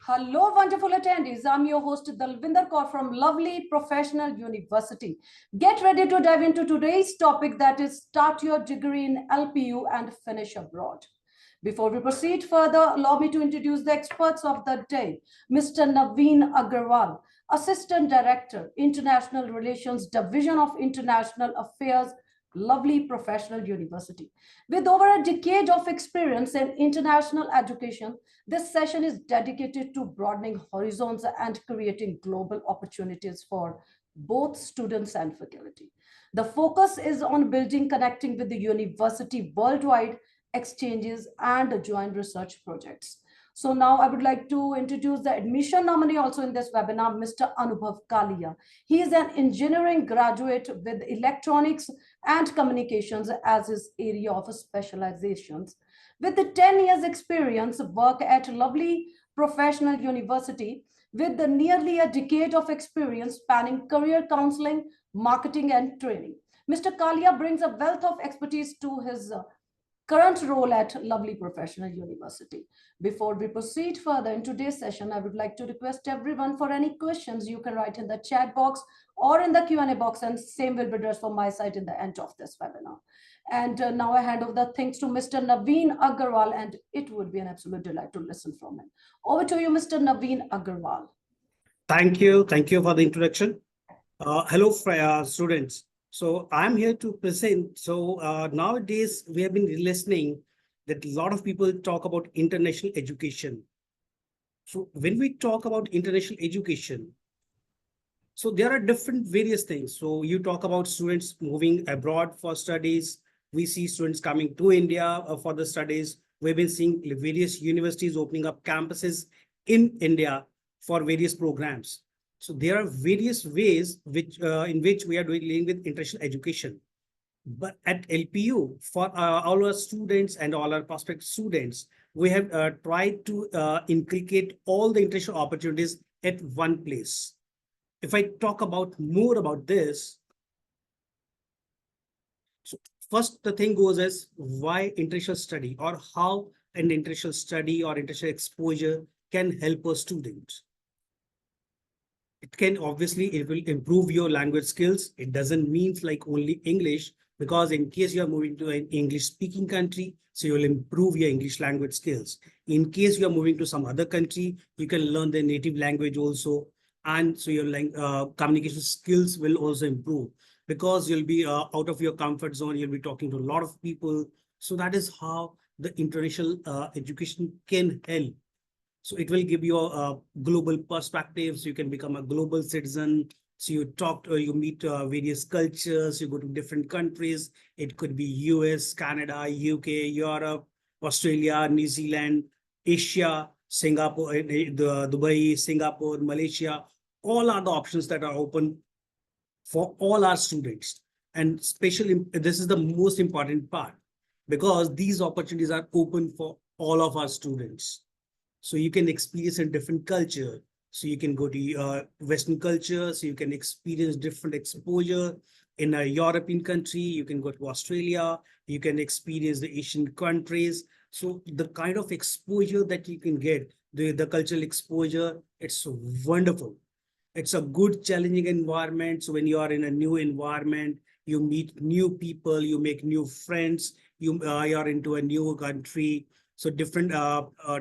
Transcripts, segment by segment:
Hello, wonderful attendees. I'm your host, Dalvinder Kaur from Lovely Professional University. Get ready to dive into today's topic, that is start your degree in LPU and finish abroad. Before we proceed further, allow me to introduce the experts of the day. Mr. Naveen Agarwal, Assistant Director, International Relations, Division of International Affairs, Lovely Professional University. With over a decade of experience in international education, this session is dedicated to broadening horizons and creating global opportunities for both students and faculty. The focus is on building, connecting with the university worldwide, exchanges, and joint research projects. So now I would like to introduce the admission nominee also in this webinar, Mr. Anubhav Kalia. He is an engineering graduate with electronics and communications as his area of specializations. With the 10 years experience, work at Lovely Professional University, with the nearly a decade of experience spanning career counseling, marketing, and training. Mr. Kalia brings a wealth of expertise to his current role at Lovely Professional University. Before we proceed further in today's session, I would like to request everyone for any questions you can write in the chat box or in the Q&A box, and same will be addressed from my side in the end of this webinar. And now I hand over the things to Mr. Naveen Agarwal, and it would be an absolute delight to listen from him. Over to you, Mr. Naveen Agarwal. Thank you. Thank you for the introduction. Hello, students. So I'm here to present. So nowadays we have been listening that a lot of people talk about international education. So when we talk about international education, so there are different various things. So you talk about students moving abroad for studies. We see students coming to India for the studies. We've been seeing various universities opening up campuses in India for various programs. So there are various ways in which we are dealing with international education. But at LPU, for all our students and all our prospective students, we have tried to inculcate all the international opportunities at one place. If I talk about more about this, so first the thing goes as why international study, or how an international study or international exposure can help a student. It can obviously, it will improve your language skills. It doesn't mean like only English, because in case you are moving to an English speaking country, so you'll improve your English language skills. In case you are moving to some other country, you can learn the native language also. And so your communication skills will also improve, because you'll be out of your comfort zone. You'll be talking to a lot of people. So that is how the international education can help. So it will give you a global perspective. So you can become a global citizen. So you you meet various cultures, you go to different countries. It could be US, Canada, UK, Europe, Australia, New Zealand, Asia, Singapore, Dubai, Singapore, Malaysia. All are the options that are open for all our students. And especially, this is the most important part, because these opportunities are open for all of our students. So you can experience a different culture. So you can go to Western culture. So you can experience different exposure in a European country. You can go to Australia. You can experience the Asian countries. So the kind of exposure that you can get, the cultural exposure, it's so wonderful. It's a good challenging environment. So when you are in a new environment, you meet new people, you make new friends, you are into a new country. So different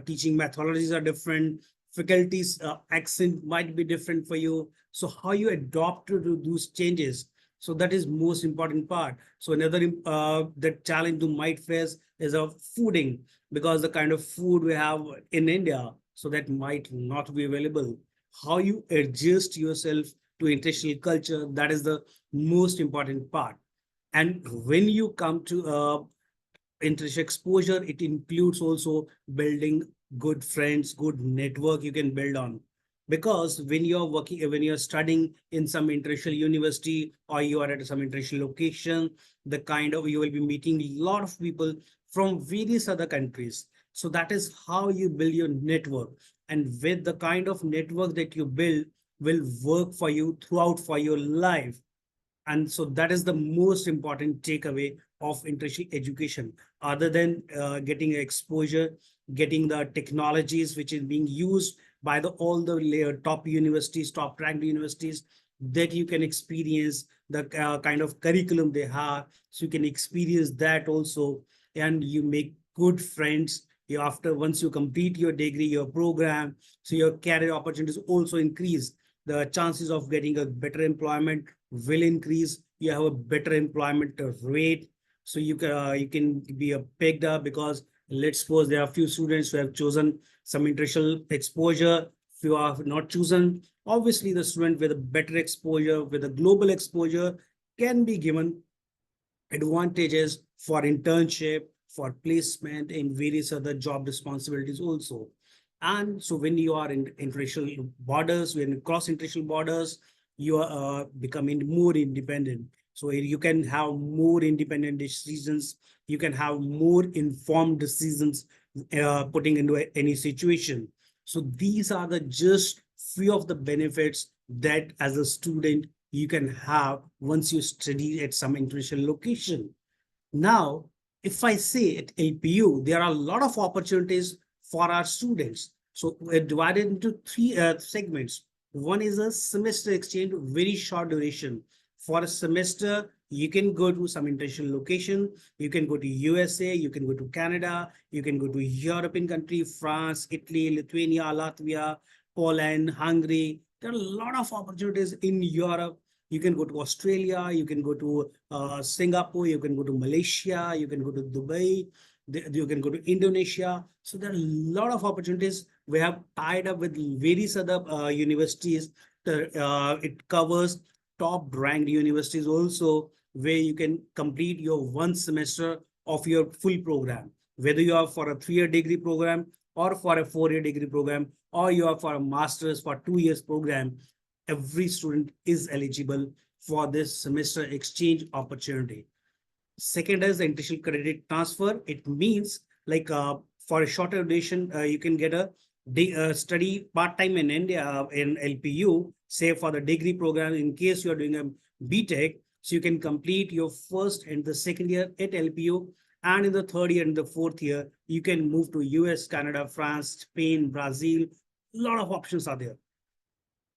teaching methodologies are different. Faculty's accent might be different for you. So how you adopt to those changes. So that is most important part. So another the challenge you might face is of fooding, because the kind of food we have in India, so that might not be available. How you adjust yourself to international culture, that is the most important part. And when you come to international exposure, it includes also building good friends, good network you can build on. Because when you're working, when you're studying in some international university, or you are at some international location, you will be meeting a lot of people from various other countries. So that is how you build your network. And with the kind of network that you build will work for you throughout for your life. And so that is the most important takeaway of international education, other than getting exposure, getting the technologies which is being used by all the top universities, top ranked universities, that you can experience the kind of curriculum they have. So you can experience that also, and you make good friends. Once you complete your degree, your program, so your career opportunities also increase. The chances of getting a better employment will increase. You have a better employment rate, so you can be picked up, because let's suppose there are a few students who have chosen some international exposure. If you have not chosen, obviously the student with a better exposure, with a global exposure, can be given advantages for internship, for placement in various other job responsibilities also. And so when you are in international borders, when you cross international borders, you are becoming more independent. So you can have more independent decisions. You can have more informed decisions, putting into any situation. So these are the just few of the benefits that as a student you can have once you study at some international location. Now, if I say at LPU, there are a lot of opportunities for our students. So we're divided into three segments. One is a semester exchange, very short duration. For a semester, you can go to some international location. You can go to USA, you can go to Canada, you can go to European country, France, Italy, Lithuania, Latvia, Poland, Hungary. There are a lot of opportunities in Europe. You can go to Australia, you can go to Singapore, you can go to Malaysia, you can go to Dubai, you can go to Indonesia. So there are a lot of opportunities. We have tied up with various other universities. It covers top ranked universities also, where you can complete your one semester of your full program, whether you are for a 3-year degree program or for a 4-year degree program, or you are for a master's for 2 years program. Every student is eligible for this semester exchange opportunity. Second is the international credit transfer. It means like for a shorter duration, you can get a study part-time in India in LPU, say for the degree program, in case you are doing a BTech. So you can complete your first and the second year at LPU, and in the third year and the fourth year, you can move to US, Canada, France, Spain, Brazil. A lot of options are there.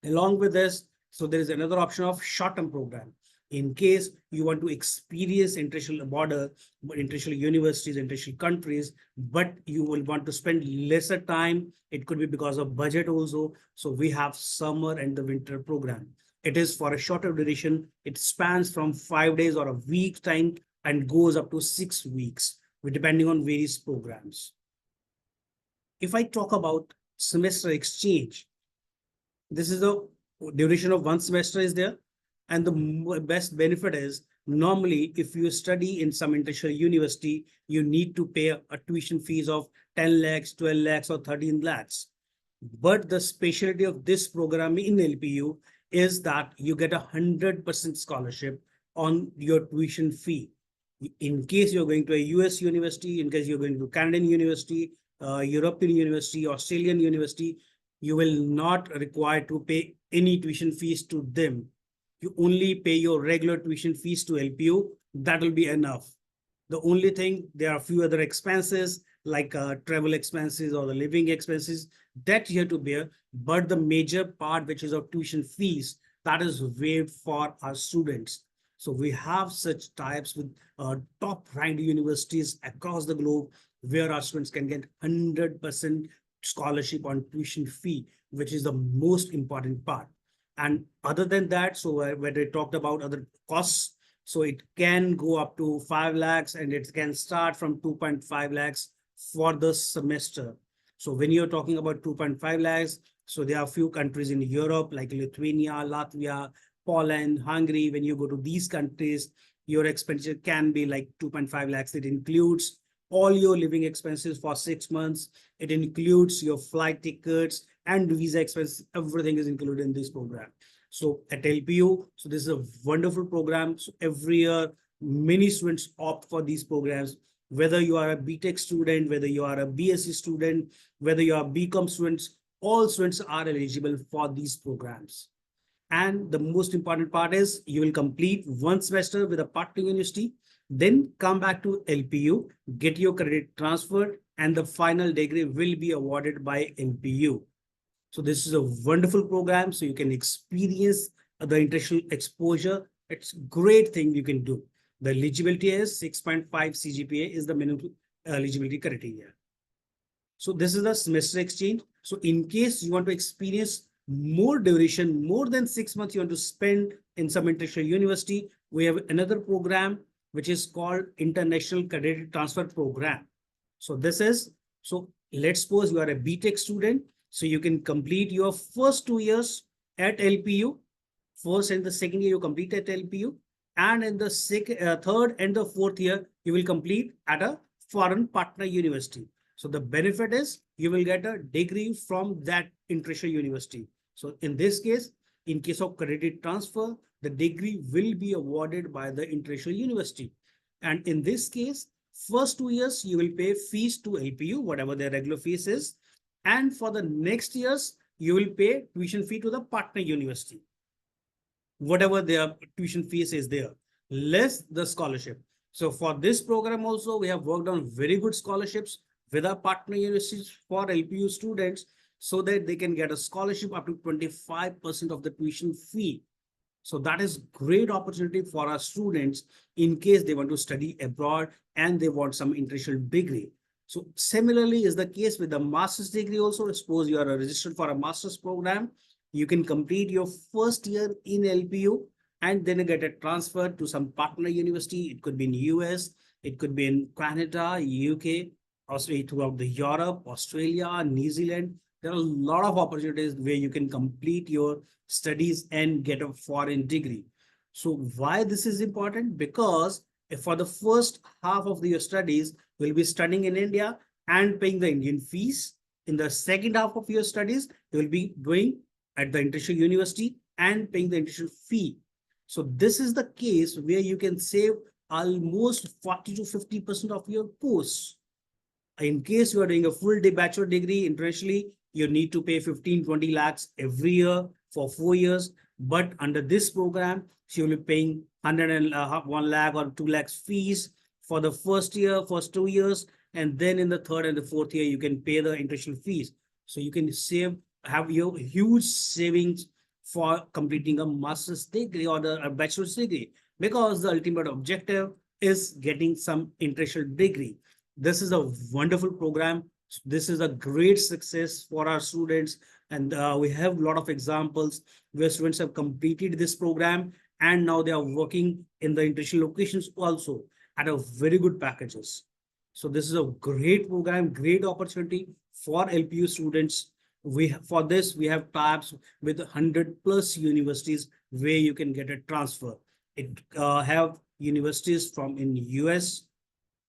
Along with this, so there is another option of short-term program. In case you want to experience international border, international universities, international countries, but you will want to spend lesser time, it could be because of budget also. So we have summer and the winter program. It is for a shorter duration. It spans from 5 days or a week's time and goes up to 6 weeks, depending on various programs. If I talk about semester exchange, this is the duration of one semester is there. And the best benefit is, normally, if you study in some international university, you need to pay a tuition fees of 10 lakhs, 12 lakhs, or 13 lakhs. But the specialty of this program in LPU is that you get 100% scholarship on your tuition fee. In case you're going to a US university, in case you're going to Canadian university, European university, Australian university, you will not require to pay any tuition fees to them. You only pay your regular tuition fees to LPU. That will be enough. The only thing, there are a few other expenses like travel expenses or the living expenses that you have to bear. But the major part, which is of tuition fees, that is waived for our students. So we have such types with top ranked universities across the globe, where our students can get 100% scholarship on tuition fee, which is the most important part. And other than that, so when they talked about other costs, so it can go up to 5 lakhs and it can start from 2.5 lakhs for the semester. So when you're talking about 2.5 lakhs, so there are a few countries in Europe like Lithuania, Latvia, Poland, Hungary. When you go to these countries, your expenditure can be like 2.5 lakhs. It includes all your living expenses for 6 months. It includes your flight tickets and visa expenses. Everything is included in this program. So at LPU, so this is a wonderful program. So every year, many students opt for these programs. Whether you are a BTech student, whether you are a BSc student, whether you are BCom students, all students are eligible for these programs. And the most important part is you will complete one semester with a partner university, then come back to LPU, get your credit transferred, and the final degree will be awarded by LPU. So this is a wonderful program. So you can experience the international exposure. It's a great thing you can do. The eligibility is 6.5 CGPA is the minimum eligibility criteria. So this is the semester exchange. So in case you want to experience more duration, more than 6 months you want to spend in some international university, we have another program which is called International Credit Transfer Program. So this is, so let's suppose you are a BTech student. So you can complete your first 2 years at LPU. First and the second year you complete at LPU. And in the third and the fourth year, you will complete at a foreign partner university. So the benefit is you will get a degree from that international university. So in this case, in case of credit transfer, the degree will be awarded by the international university. And in this case, first 2 years, you will pay fees to LPU, whatever their regular fees is. And for the next years, you will pay tuition fee to the partner university, whatever their tuition fees is there, less the scholarship. So for this program also, we have worked on very good scholarships with our partner universities for LPU students so that they can get a scholarship up to 25% of the tuition fee. So that is great opportunity for our students in case they want to study abroad and they want some international degree. So similarly is the case with the master's degree also. Suppose you are registered for a master's program, you can complete your first year in LPU and then get a transfer to some partner university. It could be in US, it could be in Canada, UK, Australia, throughout the Europe, Australia, New Zealand. There are a lot of opportunities where you can complete your studies and get a foreign degree. So why this is important? Because if for the first half of your studies, you'll be studying in India and paying the Indian fees. In the second half of your studies, you will be doing at the international university and paying the international fee. So this is the case where you can save almost 40 to 50% of your course. In case you are doing a full day bachelor degree internationally, you need to pay 15-20 lakhs every year for 4 years. But under this program, you will be paying 101 lakh or 2 lakhs fees for the first year, first 2 years. And then in the third and the fourth year, you can pay the international fees. So you can have your huge savings for completing a master's degree or a bachelor's degree, because the ultimate objective is getting some international degree. This is a wonderful program. This is a great success for our students. And we have a lot of examples where students have completed this program and now they are working in the international locations also at a very good packages. So this is a great program, great opportunity for LPU students. For this, we have tabs with 100+ universities where you can get a transfer. It have universities from in US,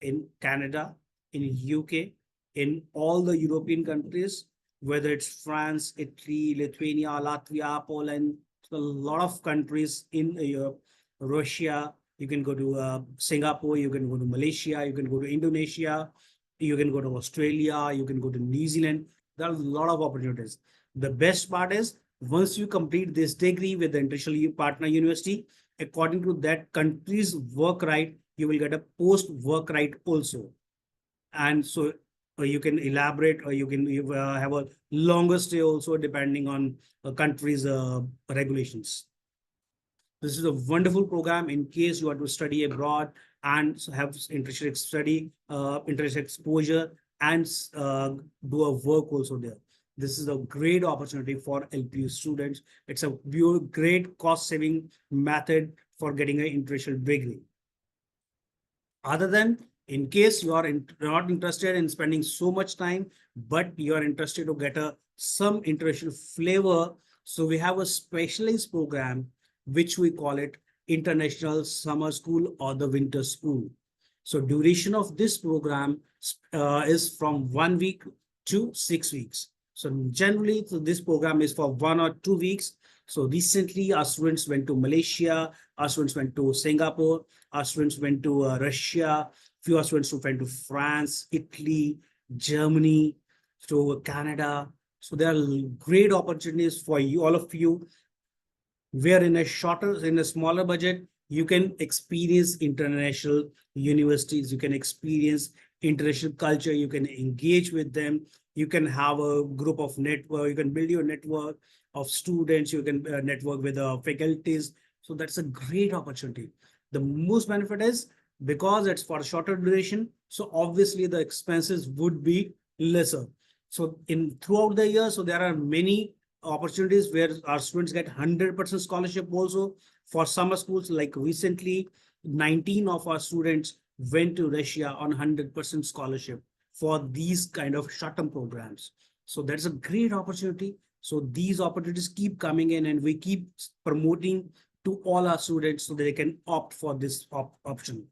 in Canada, in UK, in all the European countries, whether it's France, Italy, Lithuania, Latvia, Poland, a lot of countries in Europe, Russia. You can go to Singapore, you can go to Malaysia, you can go to Indonesia, you can go to Australia, you can go to New Zealand. There are a lot of opportunities. The best part is once you complete this degree with the international partner university, according to that country's work right, you will get a post work right also. And so you can elaborate or you can have a longer stay also depending on a country's regulations. This is a wonderful program in case you want to study abroad and have international study, international exposure, and do a work also there. This is a great opportunity for LPU students. It's a great cost-saving method for getting an international degree. Other than, in case you are not interested in spending so much time, but you are interested to get some international flavor, so we have a specialized program, which we call it International Summer School or the Winter School. So duration of this program is from 1 week to 6 weeks. So generally, this program is for 1 or 2 weeks. So recently, our students went to Malaysia, our students went to Singapore, our students went to Russia, few students went to France, Italy, Germany, to Canada. So there are great opportunities for you, all of you, where in a smaller budget, you can experience international universities, you can experience international culture. You can engage with them. You can have a group of network. You can build your network of students. You can network with faculties. So that's a great opportunity. The most benefit is because it's for a shorter duration. So obviously the expenses would be lesser. So in throughout the year, so there are many opportunities where our students get 100% scholarship also for summer schools. Like recently, 19 of our students went to Russia on 100% scholarship for these kind of short-term programs. So that's a great opportunity. So these opportunities keep coming in and we keep promoting to all our students so they can opt for this option.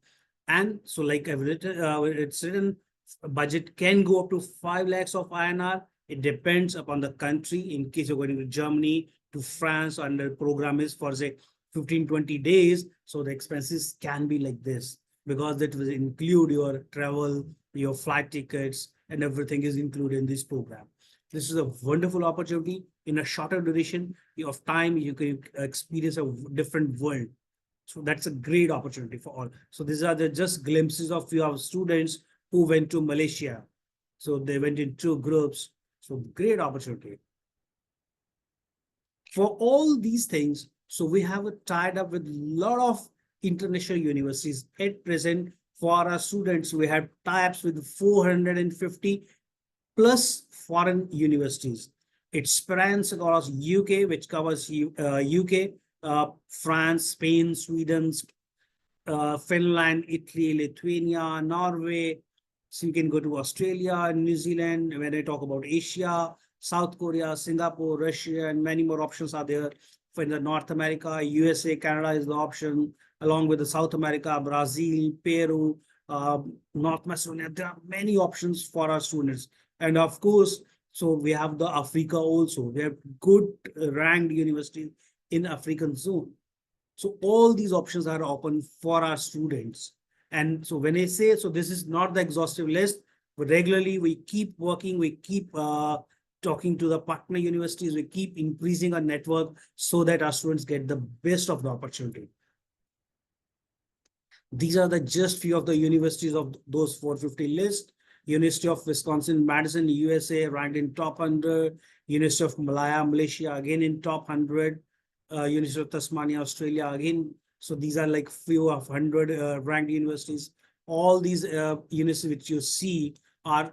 And so like I've written, it's written, budget can go up to 5 lakhs of INR. It depends upon the country. In case you're going to Germany, to France, and the program is for say 15-20 days. So the expenses can be like this because that will include your travel, your flight tickets, and everything is included in this program. This is a wonderful opportunity. In a shorter duration of time, you can experience a different world. So that's a great opportunity for all. So these are the just glimpses of few of students who went to Malaysia. So they went in 2 groups. So great opportunity. For all these things, so we have tied up with a lot of international universities at present. For our students, we have tie-ups with 450 plus foreign universities. It spans across UK, which covers UK, France, Spain, Sweden, Finland, Italy, Lithuania, Norway. So you can go to Australia, New Zealand. When I talk about Asia, South Korea, Singapore, Russia, and many more options are there. For the North America, USA, Canada is the option, along with the South America, Brazil, Peru, North Macedonia. There are many options for our students. And of course, so we have the Africa also. We have good ranked universities in African zone. So all these options are open for our students. And so when I say, so this is not the exhaustive list, but regularly we keep working, we keep talking to the partner universities, we keep increasing our network so that our students get the best of the opportunity. These are the just few of the universities of those 450 list. University of Wisconsin-Madison, USA, ranked in top 100. University of Malaya, Malaysia, again in top 100. University of Tasmania, Australia, again. So these are like few of 100 ranked universities. All these universities which you see are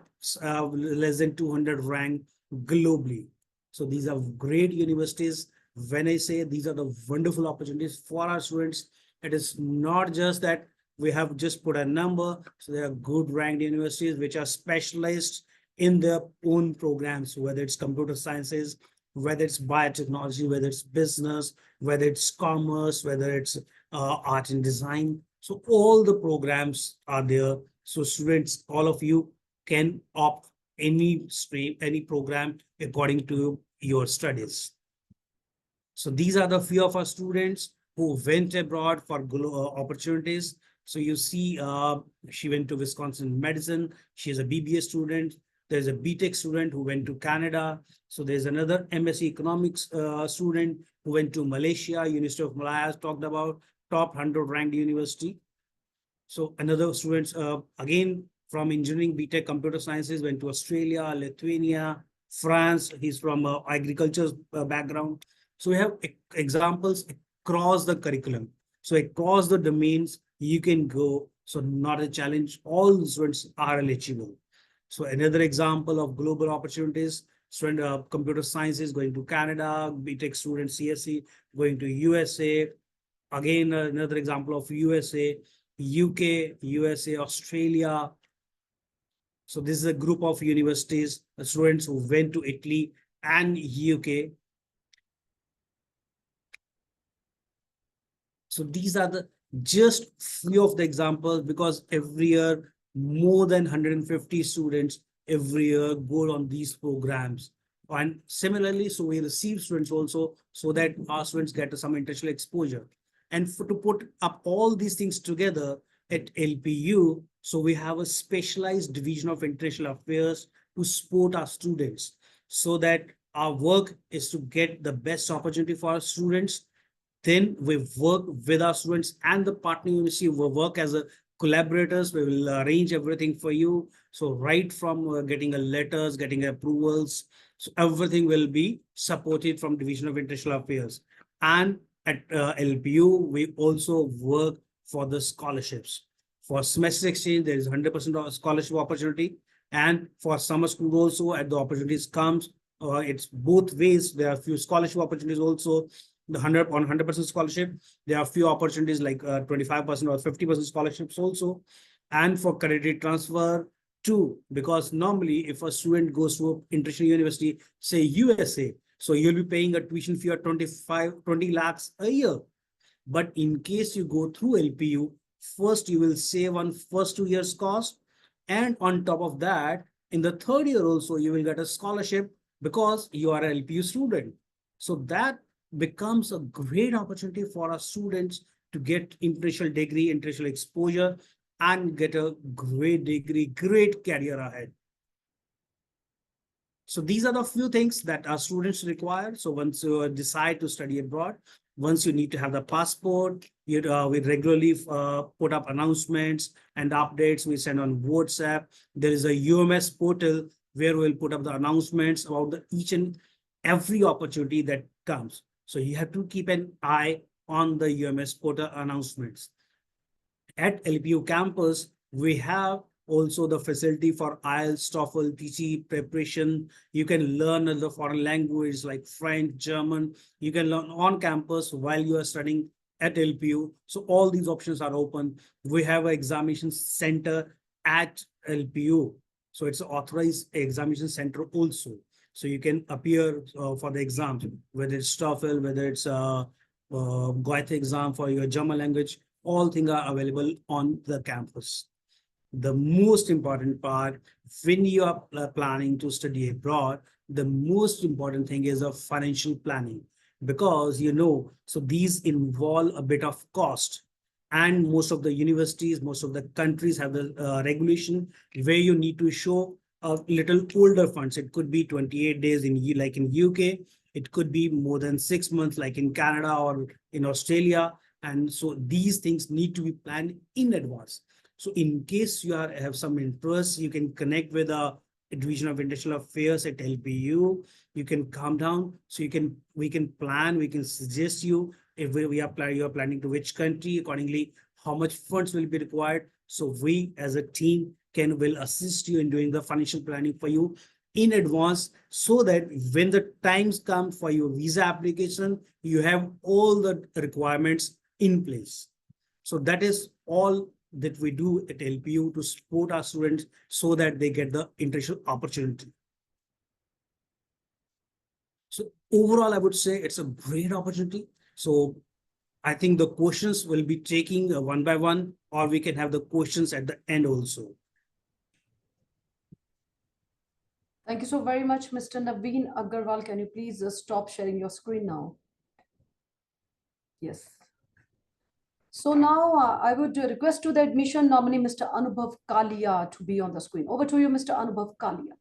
less than 200 ranked globally. So these are great universities. When I say these are the wonderful opportunities for our students, it is not just that we have just put a number. So there are good ranked universities which are specialized in their own programs, whether it's computer sciences, whether it's biotechnology, whether it's business, whether it's commerce, whether it's art and design. So all the programs are there. So students, all of you can opt any stream, any program according to your studies. So these are the few of our students who went abroad for opportunities. So you see, she went to Wisconsin-Madison. She is a BBA student. There's a BTech student who went to Canada. So there's another MSc Economics student who went to Malaysia. University of Malaya talked about, top 100 ranked university. So another students, again, from engineering, BTech Computer Sciences, went to Australia, Lithuania, France. He's from agriculture background. So we have examples across the curriculum. So across the domains, you can go. So not a challenge. All students are eligible. So another example of global opportunities, student computer sciences going to Canada, BTech student CSE going to USA. Again, another example of USA, UK, USA, Australia. So this is a group of universities, students who went to Italy and UK. So these are the just few of the examples, because every year more than 150 students every year go on these programs. And similarly, so we receive students also so that our students get some international exposure. And to put up all these things together at LPU, so we have a specialized division of international affairs to support our students, so that our work is to get the best opportunity for our students. Then we work with our students and the partner university. We work as a collaborators. We will arrange everything for you. So right from getting a letters, getting approvals, so everything will be supported from Division of International Affairs. And at LPU, we also work for the scholarships. For semester exchange, there is 100% scholarship opportunity. And for summer school also, at the opportunities comes, it's both ways. There are few scholarship opportunities also. The 100% scholarship, there are few opportunities like 25% or 50% scholarships also. And for credit transfer too, because normally if a student goes to an international university, say USA, so you'll be paying a tuition fee of 20 lakhs a year. But in case you go through LPU, first you will save on first 2 years cost. And on top of that, in the third year also, you will get a scholarship because you are an LPU student. So that becomes a great opportunity for our students to get international degree, international exposure, and get a great degree, great career ahead. So these are the few things that our students require. So once you decide to study abroad, once you need to have the passport, we regularly put up announcements and updates we send on WhatsApp. There is a UMS portal where we'll put up the announcements about each and every opportunity that comes. So you have to keep an eye on the UMS portal announcements. At LPU campus, we have also the facility for IELTS, TOEFL, TCE preparation. You can learn the foreign language like French, German. You can learn on campus while you are studying at LPU. So all these options are open. We have an examination center at LPU. So it's an authorized examination center also. So you can appear for the exams, whether it's TOEFL, whether it's GOIT exam for your German language, all things are available on the campus. The most important part, when you are planning to study abroad, the most important thing is a financial planning, because so these involve a bit of cost. And most of the universities, most of the countries have the regulation where you need to show a little older funds. It could be 28 days like in UK. It could be more than 6 months like in Canada or in Australia. And so these things need to be planned in advance. So in case you have some interest, you can connect with a Division of International Affairs at LPU. You can come down. So we can plan, we can suggest you if you are planning to which country, accordingly, how much funds will be required. So we as a team will assist you in doing the financial planning for you in advance, so that when the times come for your visa application, you have all the requirements in place. So that is all that we do at LPU to support our students so that they get the international opportunity. So overall, I would say it's a great opportunity. So I think the questions will be taking one by one, or we can have the questions at the end also. Thank you so very much, Mr. Naveen Agarwal. Can you please stop sharing your screen now? Yes. So now I would request to the admission nominee, Mr. Anubhav Kalia, to be on the screen. Over to you, Mr. Anubhav Kalia.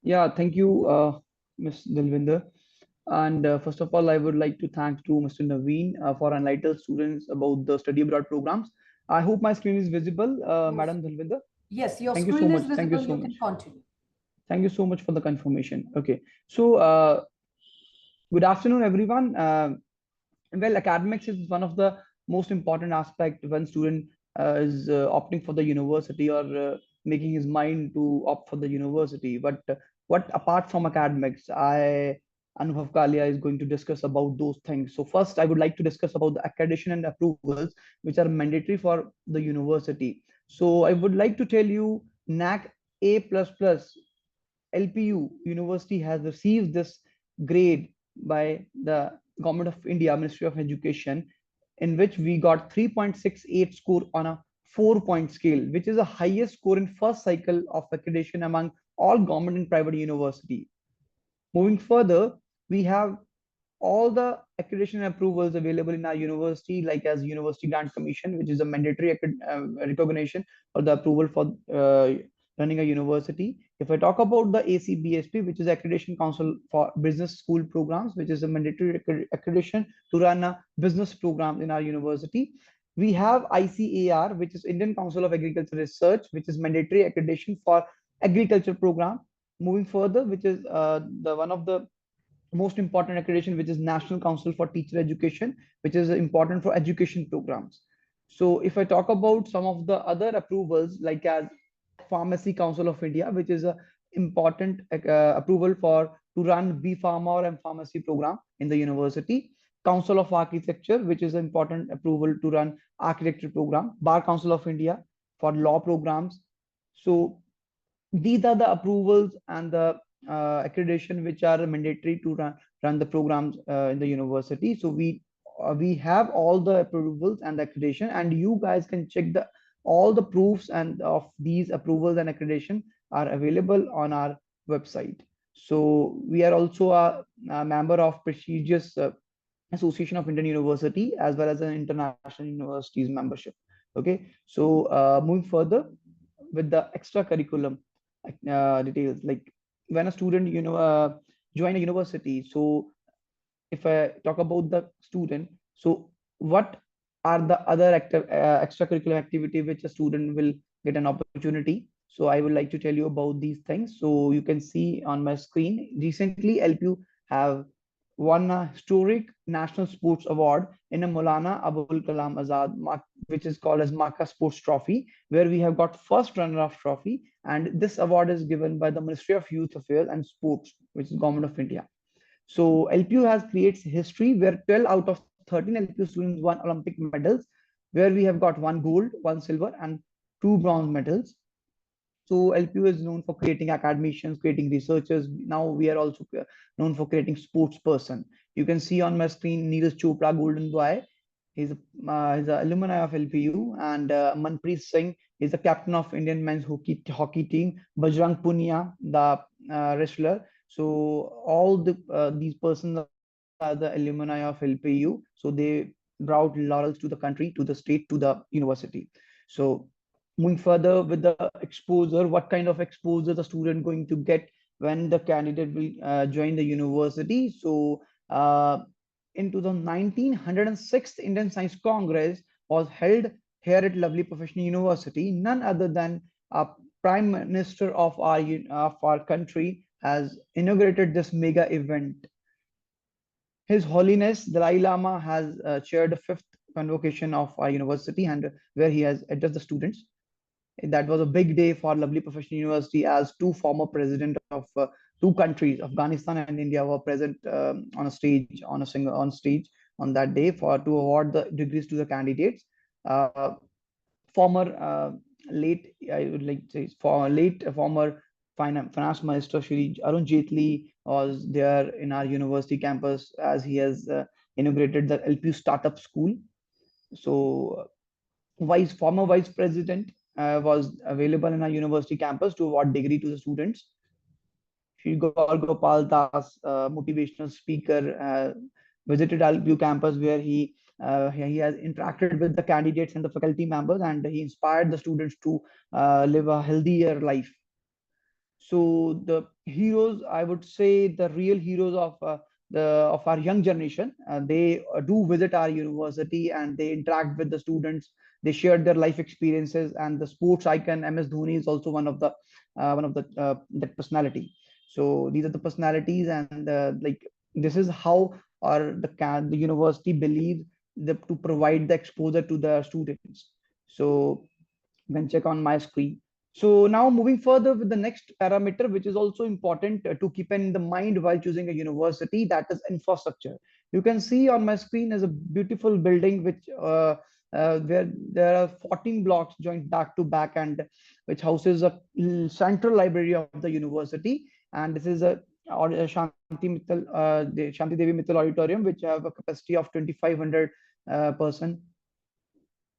Yeah, thank you, Ms. Dalvinder. And first of all, I would like to thank to Mr. Naveen for enlightening students about the study abroad programs. I hope my screen is visible, Yes. Madam Dalvinder. Yes, your Thank you so screen is much. Thank you visible. so You can much. continue. Thank you so much for the confirmation. Okay, so good afternoon, everyone. Well, academics is one of the most important aspect when student is opting for the university, or making his mind to opt for the university. But what apart from academics, Anubhav Kalia is going to discuss about those things. So first, I would like to discuss about the accreditation and approvals, which are mandatory for the university. So I would like to tell you, NAC A++ LPU University has received this grade by the Government of India, Ministry of Education, in which we got 3.68 score on a 4-point scale, which is the highest score in first cycle of accreditation among all government and private university. Moving further, we have all the accreditation approvals available in our university, like as University Grant Commission, which is a mandatory recognition or the approval for running a university. If I talk about the ACBSP, which is Accreditation Council for Business School Programs, which is a mandatory accreditation to run a business program in our university. We have ICAR, which is Indian Council of Agricultural Research, which is mandatory accreditation for agriculture program. Moving further, which is the one of the most important accreditation, which is National Council for Teacher Education, which is important for education programs. So if I talk about some of the other approvals, like as Pharmacy Council of India, which is a important approval for to run B Pharma or M Pharmacy program in the university. Council of Architecture, which is an important approval to run architecture program. Bar Council of India for law programs. So these are the approvals and the accreditation which are mandatory to run the programs in the university. So we have all the approvals and the accreditation, and you guys can check the all the proofs and of these approvals and accreditation are available on our website. So we are also a member of prestigious Association of Indian University as well as an international universities membership. Okay, so moving further with the extra curriculum details, like when a student join a university. So if I talk about the student, so what are the other extracurricular activity which a student will get an opportunity? So I would like to tell you about these things. So you can see on my screen, recently LPU have won a historic National Sports Award in a Maulana Abul Kalam Azad, which is called as Maka Sports Trophy, where we have got first runner-up trophy. And this award is given by the Ministry of Youth Affairs and Sports, which is Government of India. So LPU has creates history where 12 out of 13 LPU students won Olympic medals, where we have got one gold, one silver, and two bronze medals. So LPU is known for creating academicians, creating researchers. Now we are also known for creating sports person. You can see on my screen Neeraj Chopra, Golden Boy. He's an alumni of LPU, and Manpreet Singh is the captain of Indian men's hockey team. Bajrang Punia, the wrestler. So all these persons are the alumni of LPU. So they brought laurels to the country, to the state, to the university. So moving further with the exposure, what kind of exposure the student going to get when the candidate will join the university. So in 2019, 106th Indian Science Congress was held here at Lovely Professional University. None other than Prime Minister of our country has inaugurated this mega event. His Holiness Dalai Lama has chaired the fifth convocation of our university, and where he has addressed the students. That was a big day for Lovely Professional University, as two former presidents of two countries, Afghanistan and India, were present on a stage, on stage on that day for to award the degrees to the candidates. Former late, I would like to say, for late former finance minister Shri Arun Jaitley was there in our university campus, as he has inaugurated the LPU startup school. So former vice president was available in our university campus to award degree to the students. Shri Gaur Gopal Das, motivational speaker, visited LPU campus, where he has interacted with the candidates and the faculty members, and he inspired the students to live a healthier life. So the heroes, I would say, the real heroes of our young generation, they do visit our university and they interact with the students. They share their life experiences, and the sports icon MS Dhoni is also one of the that personality. So these are the personalities, and like this is how the university believes to provide the exposure to the students. So you can check on my screen. So now moving further with the next parameter, which is also important to keep in the mind while choosing a university, that is infrastructure. You can see on my screen is a beautiful building which where there are 14 blocks joined back to back, and which houses a central library of the university. And this is a Shanti Mittal, the Shanti Devi Mittal Auditorium, which have a capacity of 2,500 person.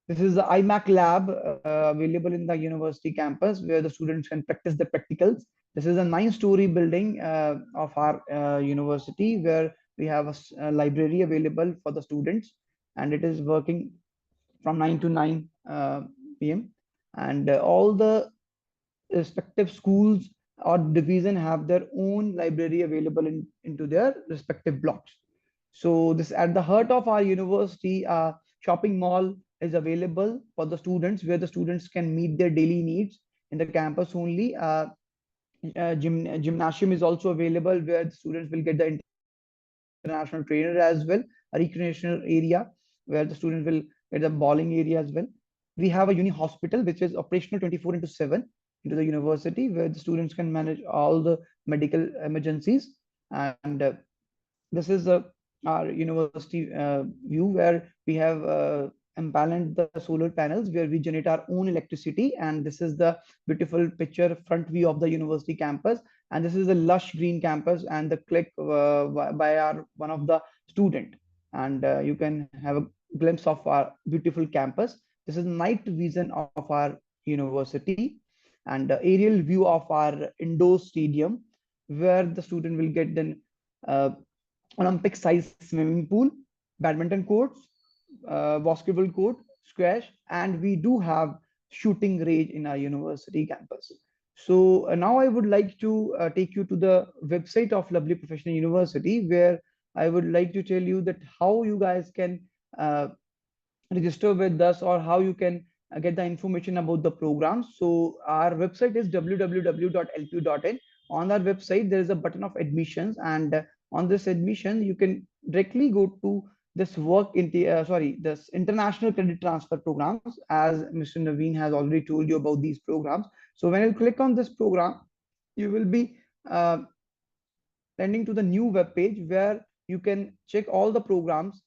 This is the IMAC lab available in the university campus, where the students can practice the practicals. This is a 9-story building of our university, where we have a library available for the students, and it is working from 9 to 9 p.m. And all the respective schools or division have their own library available into their respective blocks. So this at the heart of our university, shopping mall is available for the students, where the students can meet their daily needs in the campus only. Gymnasium is also available, where the students will get the international trainer as well, a recreational area where the students will get the bowling area as well. We have a uni hospital which is operational 24/7 into the university, where the students can manage all the medical emergencies. And this is our university view, where we have empanneled the solar panels, where we generate our own electricity. And this is the beautiful picture front view of the university campus. And this is a lush green campus, and the click by our one of the student. And you can have a glimpse of our beautiful campus. This is night vision of our university, and the aerial view of our indoor stadium, where the student will get then uh, Olympic sized swimming pool, badminton courts, basketball court, squash, and we do have shooting range in our university campus. So now I would like to take you to the website of Lovely Professional University, where I would like to tell you that how you guys can uh, register with us, or how you can get the information about the programs. So our website is www.lpu.in. On our website, there is a button of admissions, and on this admission, you can directly go to this this international credit transfer programs, as Mr. Naveen has already told you about these programs. So when you click on this program, you will be uh, landing to the new web page, where you can check all the programs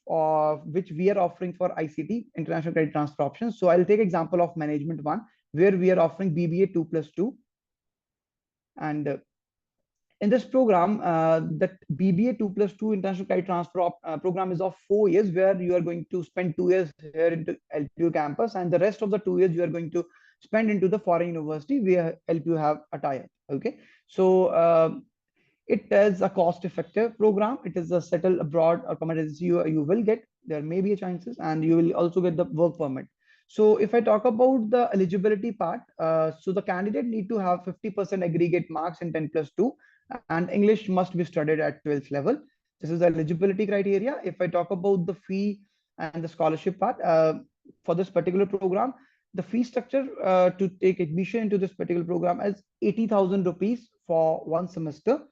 of which we are offering for ICT, International Credit Transfer options. So I'll take example of management one, where we are offering BBA 2+2. And in this program, that BBA 2+2 International Credit Transfer program is of 4 years, where you are going to spend 2 years here into LPU campus, and the rest of the 2 years you are going to spend into the foreign university where LPU have a tie-up. Okay, so it is a cost-effective program. It is a settle abroad accommodation you will get. There may be a chances, and you will also get the work permit. So if I talk about the eligibility part, so the candidate need to have 50% aggregate marks in 10+2, and English must be studied at 12th level. This is the eligibility criteria. If I talk about the fee and the scholarship part, for this particular program, the fee structure to take admission into this particular program is 80,000 rupees for one semester.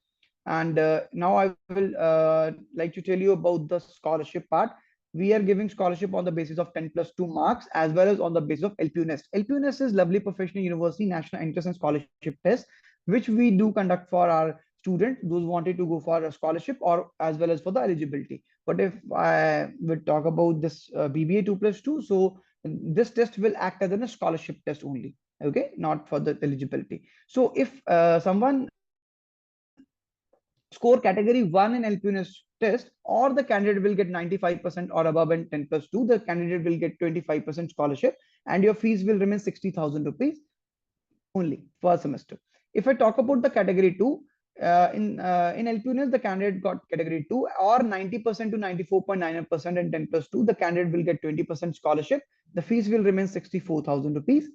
And now I will like to tell you about the scholarship part. We are giving scholarship on the basis of 10+2 marks, as well as on the basis of LPU Nest. LPU Nest is Lovely Professional University National Entrance and Scholarship Test, which we do conduct for our students, those wanted to go for a scholarship, or as well as for the eligibility. But if I would talk about this BBA 2+2, so this test will act as a scholarship test only. Okay, not for the eligibility. So if someone score category 1 in LPUNS test, or the candidate will get 95% or above in 10+2, the candidate will get 25% scholarship, and your fees will remain 60,000 rupees only per semester. If I talk about the category 2, in LPUNS, the candidate got category 2 or 90% to 94.99% in 10+2, the candidate will get 20% scholarship. The fees will remain 64,000 rupees.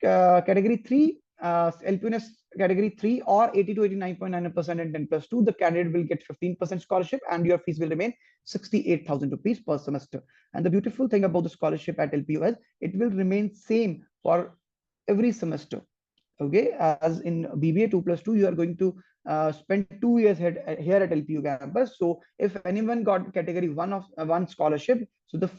Category 3, LPNS category 3 or 80 to 89.9% in 10+2, the candidate will get 15% scholarship, and your fees will remain 68,000 rupees per semester. And the beautiful thing about the scholarship at LPU is it will remain same for every semester. Okay, as in BBA 2+2, you are going to spend 2 years here at LPU campus. So if anyone got category 1 of one scholarship, so the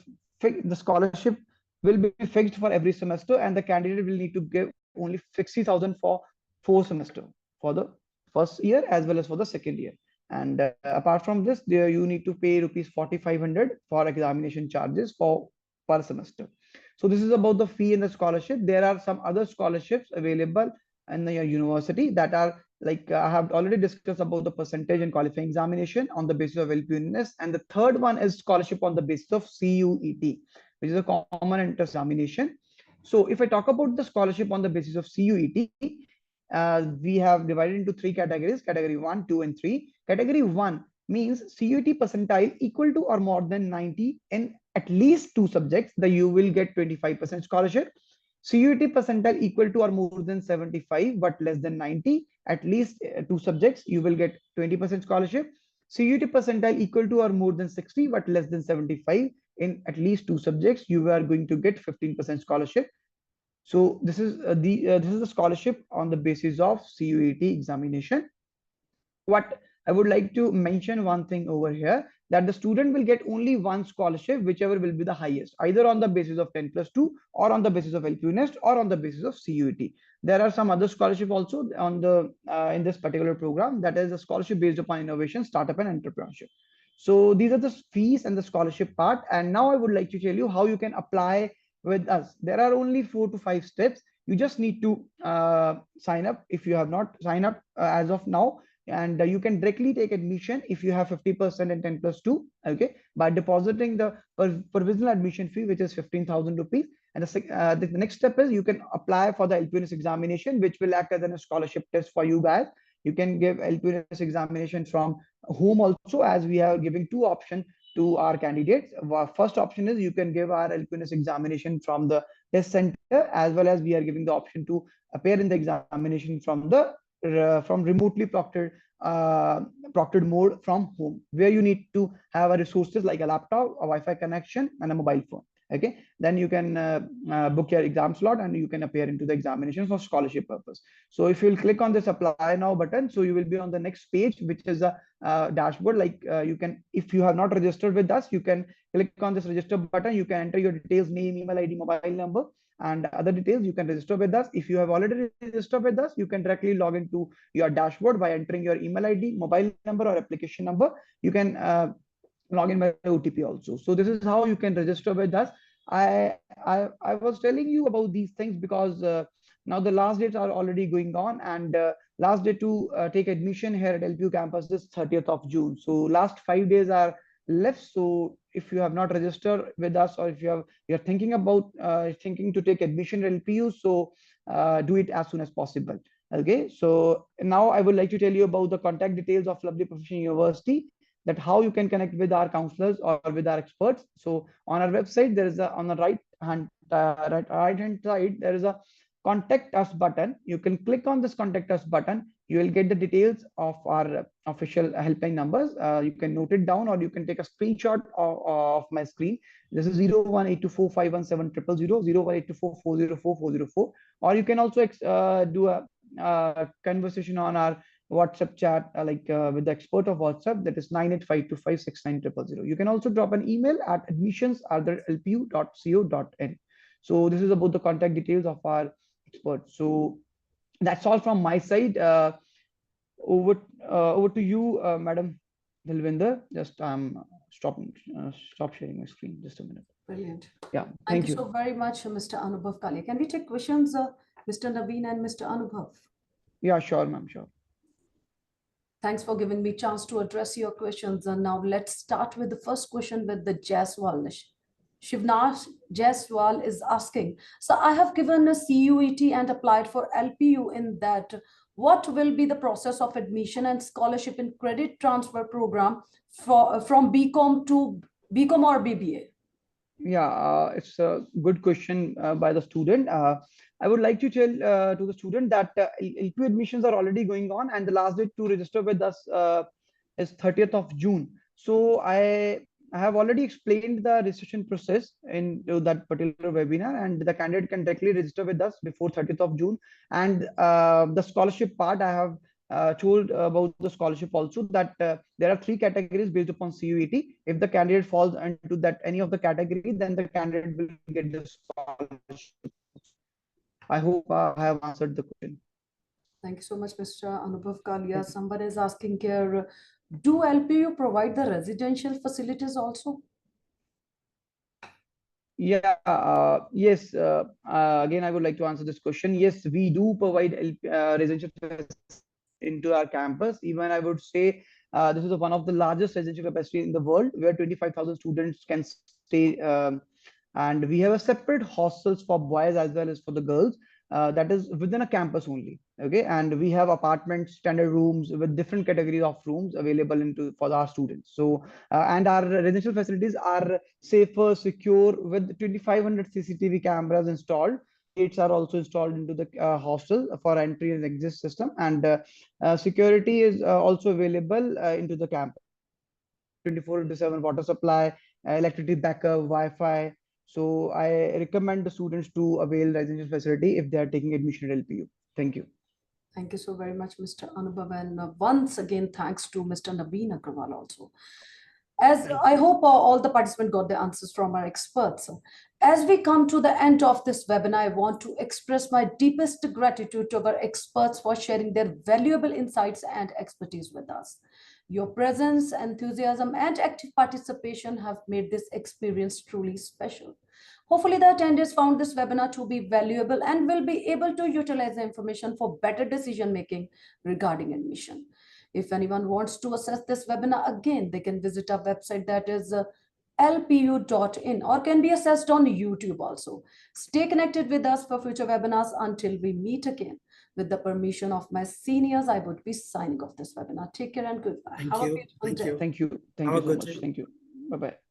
scholarship will be fixed for every semester, and the candidate will need to give only 60,000 for 4 semester, for the first year as well as for the second year. And apart from this, there you need to pay rupees 4,500 for examination charges for per semester. So this is about the fee and the scholarship. There are some other scholarships available in the university that are like I have already discussed about the percentage and qualifying examination on the basis of LPUNS, and the third one is scholarship on the basis of CUET, which is a common entrance examination. So if I talk about the scholarship on the basis of CUET, we have divided into three categories: category 1, 2, and 3. Category 1 means CUET percentile equal to or more than 90 in at least 2 subjects, that you will get 25% scholarship. CUET percentile equal to or more than 75 but less than 90, at least two subjects, you will get 20% scholarship. CUET percentile equal to or more than 60 but less than 75 in at least two subjects, you are going to get 15% scholarship. So this is the scholarship on the basis of CUET examination. What I would like to mention one thing over here, that the student will get only one scholarship, whichever will be the highest, either on the basis of 10+2 or on the basis of LPU Nest or on the basis of CUET. There are some other scholarship also on the in this particular program, that is a scholarship based upon innovation, startup and entrepreneurship. So these are the fees and the scholarship part. And now I would like to tell you how you can apply with us. There are only 4 to 5 steps. You just need to sign up if you have not signed up as of now, and you can directly take admission if you have 50% and 10+2, okay, by depositing the provisional admission fee, which is 15,000 rupees. And the next step is you can apply for the LPUNS examination, which will act as a scholarship test for you guys. You can give LPUNS examination from home also, as we are giving two options to our candidates. First option is you can give our LPUNS examination from the test center, as well as we are giving the option to appear in the examination from the from remotely proctored mode from home, where you need to have a resources like a laptop, a Wi-Fi connection, and a mobile phone. Okay, then you can book your exam slot and you can appear into the examination for scholarship purpose. So if you'll click on this apply now button, so you will be on the next page, which is a dashboard. Like you can, if you have not registered with us, you can click on this register button. You can enter your details, name, email ID, mobile number, and other details. You can register with us. If you have already registered with us, you can directly log into your dashboard by entering your email ID, mobile number, or application number. You can log in by OTP also. So this is how you can register with us. I was telling you about these things because now the last dates are already going on, and last day to take admission here at LPU campus is 30th of June. So last 5 days are left. So if you have not registered with us, or if you're thinking about thinking to take admission at LPU, so do it as soon as possible. Okay, so now I would like to tell you about the contact details of Lovely Professional University, that how you can connect with our counselors or with our experts. So on our website, there is a, on the right hand side, there is a contact us button. You can click on this contact us button. You will get the details of our official helpline numbers. You can note it down, or you can take a screenshot of my screen. This is 01824517000, 01824404404. Or you can also do a conversation on our WhatsApp chat, with the expert of WhatsApp, that is 985256900. You can also drop an email at admissions@lpu.co.in. So this is about the contact details of our experts. So that's all from my side. Over to you, Madam Dilvinder. Just stop sharing my screen. Just a minute. Brilliant. Yeah, Thank you so very much, Mr. Anubhav Kalia. Can we take questions, Mr. Naveen and Mr. Anubhav? Yeah, sure, ma'am, sure. Thanks for giving me a chance to address your questions. And now let's start with the first question with the Jaiswal. Shivnash Jaiswal is asking, so I have given a CUET and applied for LPU in that. What will be the process of admission and scholarship in credit transfer program from BCom to BCom or BBA? Yeah, it's a good question by the student. I would like to tell to the student that LPU admissions are already going on, and the last date to register with us is 30th of June. So I have already explained the registration process in that particular webinar, and the candidate can directly register with us before 30th of June. And the scholarship part, I have told about the scholarship also, that there are 3 categories based upon CUET. If the candidate falls into that any of the category, then the candidate will get the scholarship. I hope I have answered the question. Thank you so much, Mr. Anubhav Kalia. Someone is asking here, do LPU provide the residential facilities also? Yeah, yes. Again, I would like to answer this question. Yes, we do provide residential into our campus. Even I would say this is one of the largest residential capacity in the world, where 25,000 students can stay. And we have a separate hostels for boys as well as for the girls. That is within a campus only. Okay, and we have apartments, standard rooms with different categories of rooms available for our students. So and our residential facilities are safer, secure, with 2,500 CCTV cameras installed. gates are also installed into the hostel for entry and exit system, and security is also available into the campus. 24/7 water supply, electricity backup, Wi-Fi. So I recommend the students to avail residential facility if they are taking admission at LPU. Thank you. Thank you so very much, Mr. Anubhav. And once again, thanks to Mr. Naveen Agrawal also. As I hope all the participants got the answers from our experts. As we come to the end of this webinar, I want to express my deepest gratitude to our experts for sharing their valuable insights and expertise with us. Your presence, enthusiasm, and active participation have made this experience truly special. Hopefully, the attendees found this webinar to be valuable and will be able to utilize the information for better decision making regarding admission. If anyone wants to access this webinar again, they can visit our website, that is lpu.in, or can be accessed on YouTube also. Stay connected with us for future webinars until we meet again. With the permission of my seniors, I would be signing off this webinar. Take care and goodbye. Thank Have a you. beautiful Thank day. you. Thank you. Thank Have you a so good much. day. Thank you. Bye-bye.